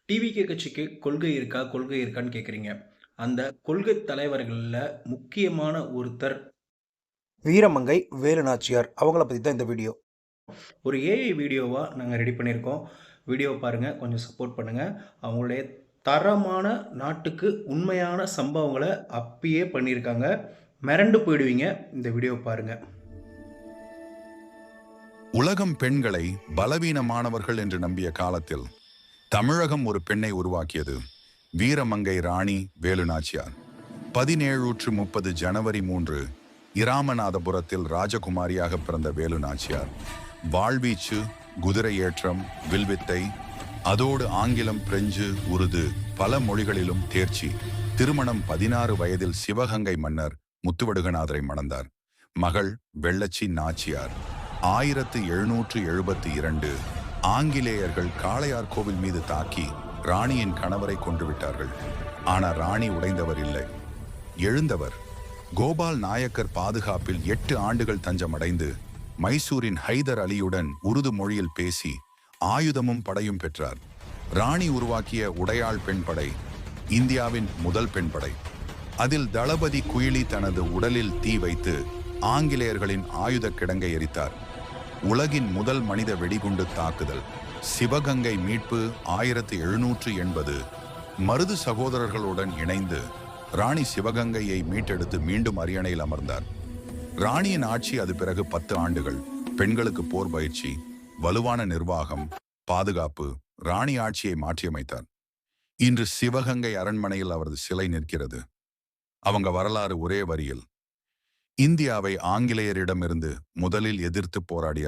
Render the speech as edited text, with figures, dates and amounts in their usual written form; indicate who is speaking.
Speaker 1: TVK கட்சிக்கு கொள்கை இருக்கா? கொள்கை இருக்கான்னு கேட்குறீங்க. அந்த கொள்கை தலைவர்கள்ல முக்கியமான ஒருத்தர் வீரமங்கை வேலு நாச்சியார். அவங்கள பத்தி தான் இந்த வீடியோ. ஒரு ஏஐ வீடியோவா நாங்க ரெடி பண்ணியிருக்கோம். வீடியோ பாருங்க. கொஞ்சம் சப்போர்ட் பண்ணுங்க. அவங்களுடைய தரமான நாட்டுக்கு உண்மையான சம்பவங்கள அப்பயே பண்ணியிருக்காங்க. மிரண்டு போயிடுவீங்க. இந்த வீடியோ பாருங்க.
Speaker 2: உலகம் பெண்களை பலவீனமானவர்கள் என்று நம்பிய காலத்தில் தமிழகம் ஒரு பெண்ணை உருவாக்கியது. வீரமங்கை ராணி வேலு நாச்சியார். 1730 ஜனவரி 3 இராமநாதபுரத்தில் ராஜகுமாரியாக பிறந்த வேலு நாச்சியார் வாழ்வீச்சு, குதிரை ஏற்றம், வில்வித்தை, அதோடு ஆங்கிலம், பிரெஞ்சு, உருது பல மொழிகளிலும் தேர்ச்சி. திருமணம் 16 வயதில் சிவகங்கை மன்னர் முத்துவடுகநாதரை மணந்தார். மகள் வெள்ளச்சி நாச்சியார். 1772 ஆங்கிலேயர்கள் காளையார் கோவில் மீது தாக்கி ராணியின் கணவரை கொன்றுவிட்டார்கள். ஆனால் ராணி உடைந்தவர் இல்லை, எழுந்தவர். கோபால் நாயக்கர் பாதுகாப்பில் 8 ஆண்டுகள் தஞ்சமடைந்து மைசூரின் ஹைதர் அலியுடன் உருது மொழியில் பேசி ஆயுதமும் படையும் பெற்றார். ராணி உருவாக்கிய உடையாள் பெண் படை இந்தியாவின் முதல் பெண் படை. அதில் தளபதி குயிலி தனது உடலில் தீ வைத்து ஆங்கிலேயர்களின் ஆயுத கிடங்கை எரித்தார். உலகின் முதல் மனித வெடிகுண்டு தாக்குதல். சிவகங்கை மீட்பு 1780. மருது சகோதரர்களுடன் இணைந்து ராணி சிவகங்கையை மீட்டெடுத்து மீண்டும் அரியணையில் அமர்ந்தார். ராணியின் ஆட்சி அது பிறகு 10 ஆண்டுகள். பெண்களுக்கு போர் பயிற்சி, வலுவான நிர்வாகம், பாதுகாப்பு. ராணி ஆட்சியை மாற்றியமைத்தார். இன்று சிவகங்கை அரண்மனையில் அவரது சிலை நிற்கிறது. அவங்க வரலாறு ஒரே வரியில்: இந்தியாவை ஆங்கிலேயரிடமிருந்து முதலில் எதிர்த்து போராடிய